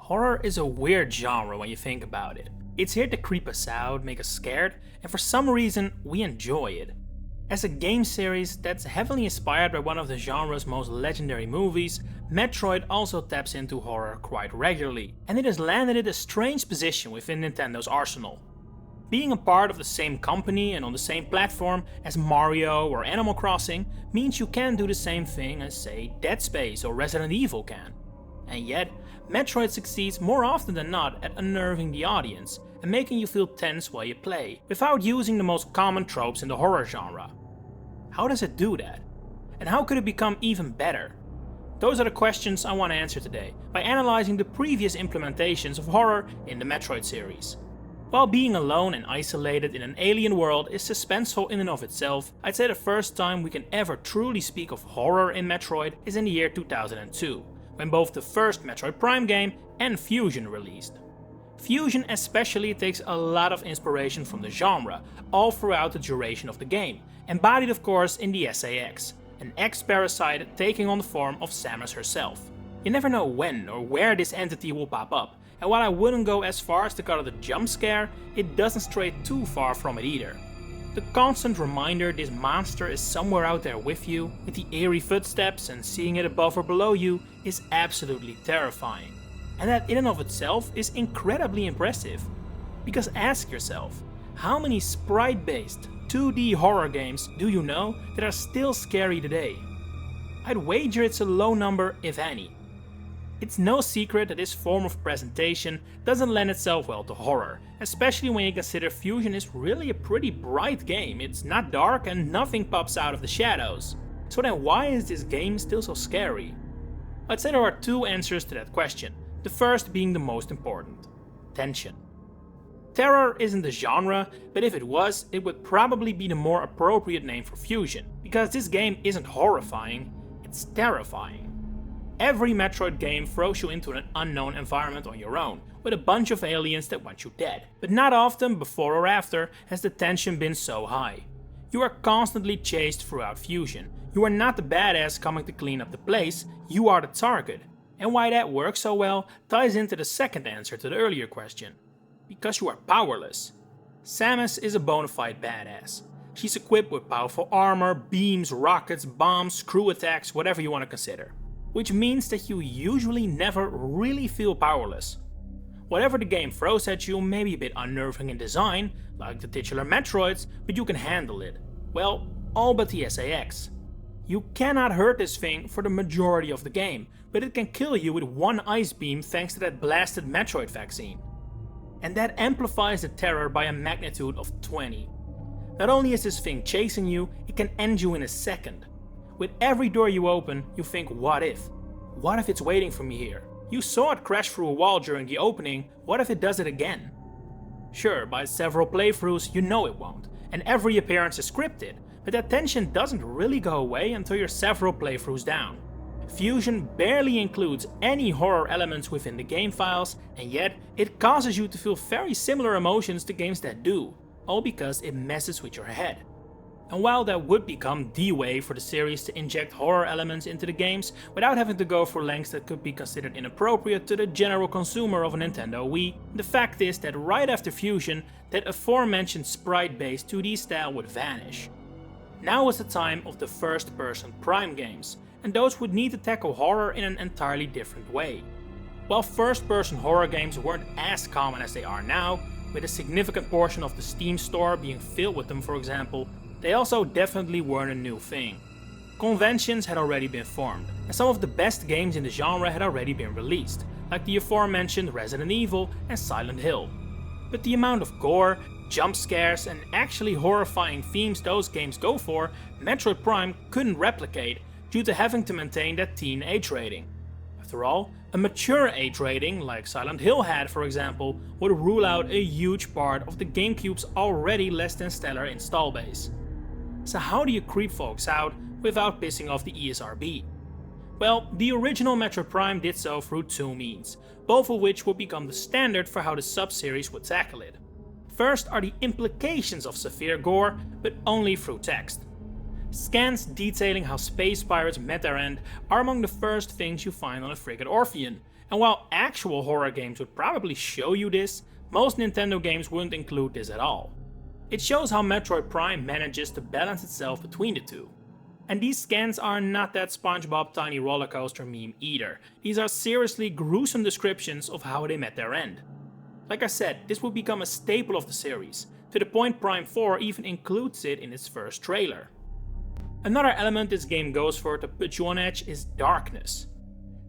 Horror is a weird genre when you think about it. It's here to creep us out, make us scared, and for some reason we enjoy it. As a game series that's heavily inspired by one of the genre's most legendary movies, Metroid also taps into horror quite regularly, and it has landed in a strange position within Nintendo's arsenal. Being a part of the same company and on the same platform as Mario or Animal Crossing means you can do the same thing as, say, Dead Space or Resident Evil can. And yet, Metroid succeeds more often than not at unnerving the audience and making you feel tense while you play, without using the most common tropes in the horror genre. How does it do that? And how could it become even better? Those are the questions I want to answer today, by analyzing the previous implementations of horror in the Metroid series. While being alone and isolated in an alien world is suspenseful in and of itself, I'd say the first time we can ever truly speak of horror in Metroid is in the year 2002, when both the first Metroid Prime game and Fusion released. Fusion especially takes a lot of inspiration from the genre, all throughout the duration of the game, embodied of course in the SAX, an X-parasite taking on the form of Samus herself. You never know when or where this entity will pop up, and while I wouldn't go as far as to call it a jump scare, it doesn't stray too far from it either. The constant reminder this monster is somewhere out there with you, with the eerie footsteps and seeing it above or below you, is absolutely terrifying. And that in and of itself is incredibly impressive. Because ask yourself, how many sprite-based 2D horror games do you know that are still scary today? I'd wager it's a low number, if any. It's no secret that this form of presentation doesn't lend itself well to horror, especially when you consider Fusion is really a pretty bright game. It's not dark and nothing pops out of the shadows. So then why is this game still so scary? I'd say there are two answers to that question, the first being the most important: tension. Terror isn't the genre, but if it was, it would probably be the more appropriate name for Fusion, because this game isn't horrifying, it's terrifying. Every Metroid game throws you into an unknown environment on your own, with a bunch of aliens that want you dead, but not often before or after has the tension been so high. You are constantly chased throughout Fusion. You are not the badass coming to clean up the place, you are the target. And why that works so well ties into the second answer to the earlier question. Because you are powerless. Samus is a bona fide badass. She's equipped with powerful armor, beams, rockets, bombs, screw attacks, whatever you want to consider. Which means that you usually never really feel powerless. Whatever the game throws at you may be a bit unnerving in design, like the titular Metroids, but you can handle it. Well, all but the SAX. You cannot hurt this thing for the majority of the game, but it can kill you with one ice beam thanks to that blasted Metroid vaccine. And that amplifies the terror by a magnitude of 20. Not only is this thing chasing you, it can end you in a second. With every door you open, you think, what if? What if it's waiting for me here? You saw it crash through a wall during the opening, what if it does it again? Sure, by several playthroughs you know it won't, and every appearance is scripted, but that tension doesn't really go away until you're several playthroughs down. Fusion barely includes any horror elements within the game files, and yet it causes you to feel very similar emotions to games that do, all because it messes with your head. And while that would become the way for the series to inject horror elements into the games without having to go for lengths that could be considered inappropriate to the general consumer of a Nintendo Wii, the fact is that right after Fusion, that aforementioned sprite-based 2D style would vanish. Now was the time of the first-person Prime games, and those would need to tackle horror in an entirely different way. While first-person horror games weren't as common as they are now, with a significant portion of the Steam store being filled with them for example, they also definitely weren't a new thing. Conventions had already been formed, and some of the best games in the genre had already been released, like the aforementioned Resident Evil and Silent Hill. But the amount of gore, jump scares and actually horrifying themes those games go for, Metroid Prime couldn't replicate due to having to maintain that teen age rating. After all, a mature age rating, like Silent Hill had for example, would rule out a huge part of the GameCube's already less than stellar install base. So how do you creep folks out without pissing off the ESRB? Well, the original Metroid Prime did so through two means, both of which would become the standard for how the sub-series would tackle it. First are the implications of severe gore, but only through text. Scans detailing how space pirates met their end are among the first things you find on a frigate Orpheon, And while actual horror games would probably show you this, most Nintendo games wouldn't include this at all. It shows how Metroid Prime manages to balance itself between the two. And these scans are not that SpongeBob Tiny Roller Coaster meme either. These are seriously gruesome descriptions of how they met their end. Like I said, this would become a staple of the series, to the point Prime 4 even includes it in its first trailer. Another element this game goes for to put you on edge is darkness.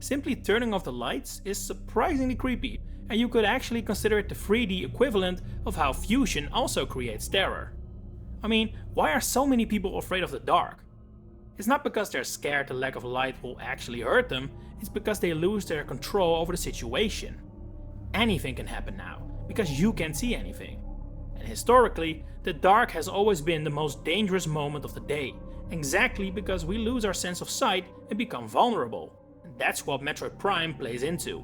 Simply turning off the lights is surprisingly creepy, and you could actually consider it the 3D equivalent of how Fusion also creates terror. I mean, why are so many people afraid of the dark? It's not because they're scared the lack of light will actually hurt them, it's because they lose their control over the situation. Anything can happen now, because you can't see anything. And historically, the dark has always been the most dangerous moment of the day, exactly because we lose our sense of sight and become vulnerable. And that's what Metroid Prime plays into.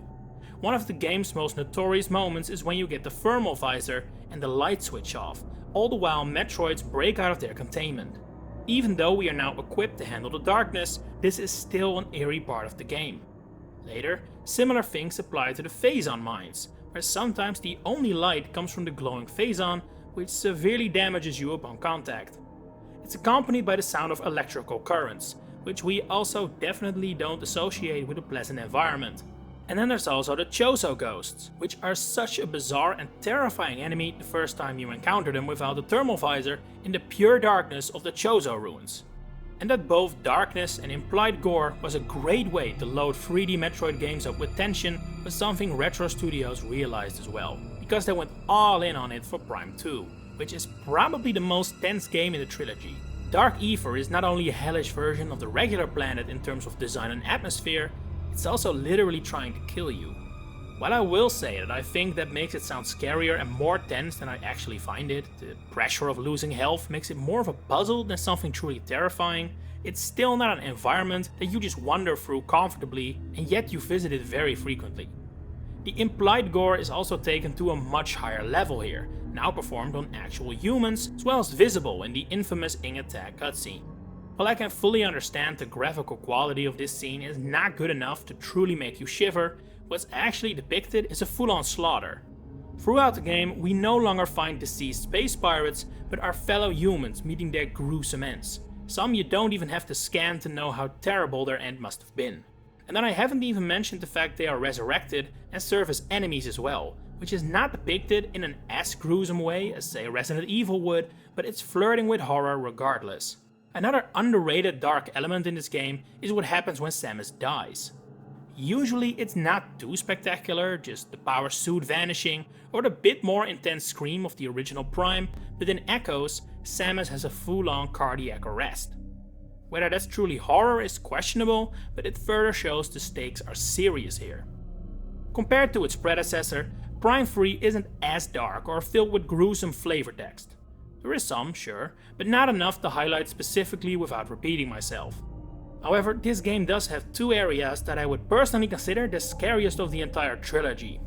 One of the game's most notorious moments is when you get the thermal visor and the light switch off, all the while Metroids break out of their containment. Even though we are now equipped to handle the darkness, this is still an eerie part of the game. Later, similar things apply to the phazon mines, where sometimes the only light comes from the glowing phazon, which severely damages you upon contact. It's accompanied by the sound of electrical currents, which we also definitely don't associate with a pleasant environment. And then there's also the Chozo ghosts, which are such a bizarre and terrifying enemy the first time you encounter them without the thermal visor in the pure darkness of the Chozo ruins. And that both darkness and implied gore was a great way to load 3D Metroid games up with tension was something Retro Studios realized as well, because they went all in on it for Prime 2, which is probably the most tense game in the trilogy. Dark Aether is not only a hellish version of the regular planet in terms of design and atmosphere, it's also literally trying to kill you. While I will say that I think that makes it sound scarier and more tense than I actually find it, the pressure of losing health makes it more of a puzzle than something truly terrifying, it's still not an environment that you just wander through comfortably and yet you visit it very frequently. The implied gore is also taken to a much higher level here, now performed on actual humans as well as visible in the infamous Ing attack cutscene. While I can fully understand the graphical quality of this scene is not good enough to truly make you shiver, what's actually depicted is a full-on slaughter. Throughout the game, we no longer find deceased space pirates, but our fellow humans meeting their gruesome ends. Some you don't even have to scan to know how terrible their end must have been. And then I haven't even mentioned the fact they are resurrected and serve as enemies as well, which is not depicted in an as gruesome way as say Resident Evil would, but it's flirting with horror regardless. Another underrated dark element in this game is what happens when Samus dies. Usually it's not too spectacular, just the power suit vanishing or the bit more intense scream of the original Prime, but in Echoes, Samus has a full-on cardiac arrest. Whether that's truly horror is questionable, but it further shows the stakes are serious here. Compared to its predecessor, Prime 3 isn't as dark or filled with gruesome flavor text. There is some, sure, but not enough to highlight specifically without repeating myself. However, this game does have two areas that I would personally consider the scariest of the entire trilogy.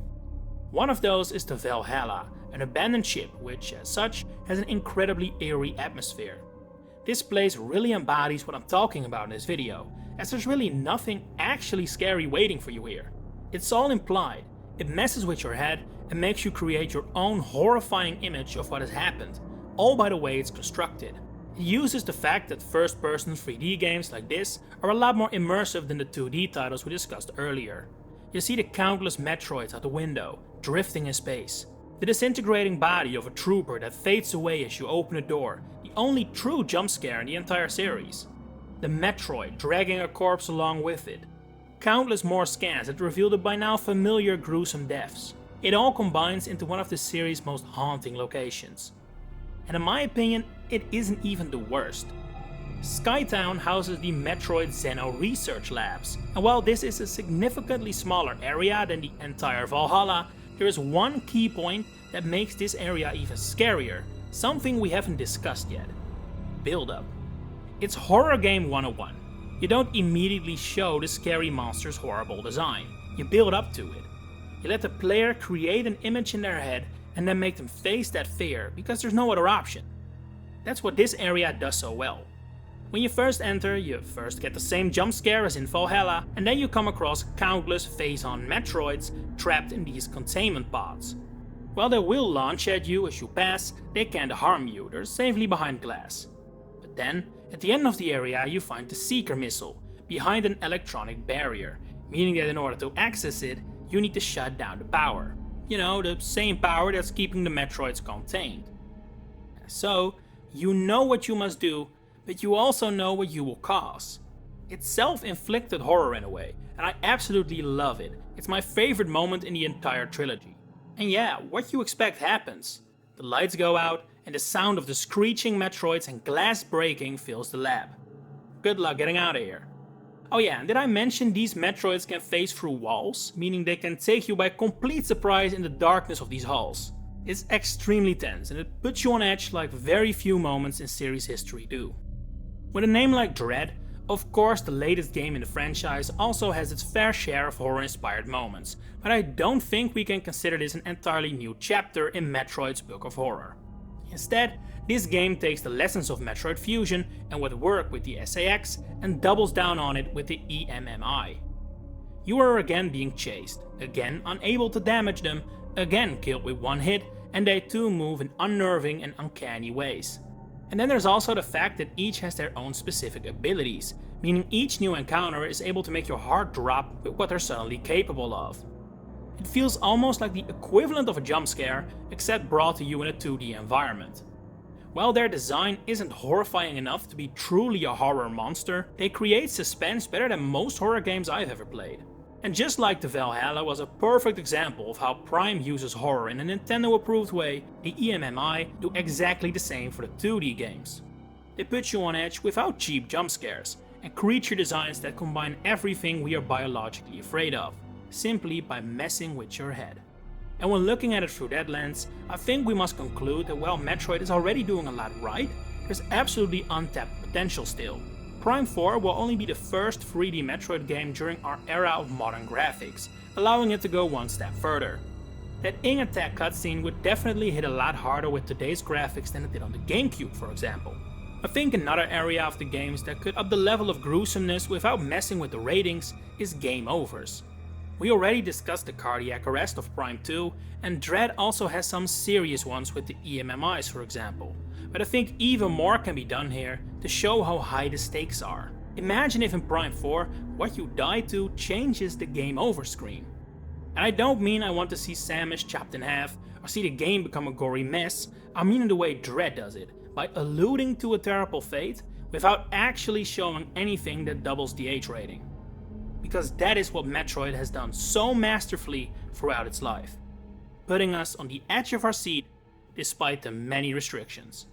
One of those is the Valhalla, an abandoned ship which, as such, has an incredibly eerie atmosphere. This place really embodies what I'm talking about in this video, as there's really nothing actually scary waiting for you here. It's all implied, it messes with your head and makes you create your own horrifying image of what has happened, all by the way it's constructed. It uses the fact that first-person 3D games like this are a lot more immersive than the 2D titles we discussed earlier. You see the countless Metroids out the window, drifting in space. The disintegrating body of a trooper that fades away as you open a door, the only true jump scare in the entire series. The Metroid dragging a corpse along with it. Countless more scans that reveal the by now familiar gruesome deaths. It all combines into one of the series' most haunting locations. And in my opinion, it isn't even the worst. Skytown houses the Metroid Xeno Research Labs, and while this is a significantly smaller area than the entire Valhalla, there is one key point that makes this area even scarier, something we haven't discussed yet. Buildup. It's horror game 101. You don't immediately show the scary monster's horrible design, you build up to it. You let the player create an image in their head and then make them face that fear because there's no other option. That's what this area does so well. When you first enter, you first get the same jump scare as in Valhalla, and then you come across countless face-on Metroids trapped in these containment pods. While they will launch at you as you pass, they can't harm you, they're safely behind glass. But then, at the end of the area, you find the Seeker missile, behind an electronic barrier, meaning that in order to access it, you need to shut down the power. You know, the same power that's keeping the Metroids contained. So, you know what you must do, but you also know what you will cause. It's self-inflicted horror in a way, and I absolutely love it. It's my favorite moment in the entire trilogy. And yeah, what you expect happens. The lights go out, and the sound of the screeching Metroids and glass breaking fills the lab. Good luck getting out of here. Oh yeah, and did I mention these Metroids can phase through walls, meaning they can take you by complete surprise in the darkness of these halls. It's extremely tense, and it puts you on edge like very few moments in series history do. With a name like Dread, of course the latest game in the franchise also has its fair share of horror-inspired moments, but I don't think we can consider this an entirely new chapter in Metroid's Book of Horror. Instead, this game takes the lessons of Metroid Fusion and what worked with the SAX and doubles down on it with the EMMI. You are again being chased, again unable to damage them, again killed with one hit, and they too move in unnerving and uncanny ways. And then there's also the fact that each has their own specific abilities, meaning each new encounter is able to make your heart drop with what they're suddenly capable of. It feels almost like the equivalent of a jump scare, except brought to you in a 2D environment. While their design isn't horrifying enough to be truly a horror monster, they create suspense better than most horror games I've ever played. And just like the Valhalla was a perfect example of how Prime uses horror in a Nintendo-approved way, the EMMI do exactly the same for the 2D games. They put you on edge without cheap jump scares, and creature designs that combine everything we are biologically afraid of, simply by messing with your head. And when looking at it through that lens, I think we must conclude that while Metroid is already doing a lot right, there's absolutely untapped potential still. Prime 4 will only be the first 3D Metroid game during our era of modern graphics, allowing it to go one step further. That Ing attack cutscene would definitely hit a lot harder with today's graphics than it did on the GameCube, for example. I think another area of the games that could up the level of gruesomeness without messing with the ratings is game overs. We already discussed the cardiac arrest of Prime 2, and Dread also has some serious ones with the EMMIs, for example. But I think even more can be done here to show how high the stakes are. Imagine if in Prime 4, what you die to changes the game over screen. And I don't mean I want to see Samus chopped in half or see the game become a gory mess, I mean in the way Dread does it, by alluding to a terrible fate without actually showing anything that doubles the age rating. Because that is what Metroid has done so masterfully throughout its life, putting us on the edge of our seat despite the many restrictions.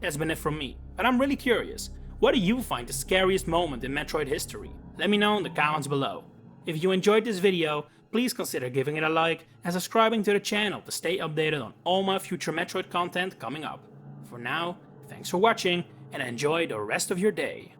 That's been it from me, but I'm really curious, what do you find the scariest moment in Metroid history? Let me know in the comments below. If you enjoyed this video, please consider giving it a like and subscribing to the channel to stay updated on all my future Metroid content coming up. For now, thanks for watching and enjoy the rest of your day.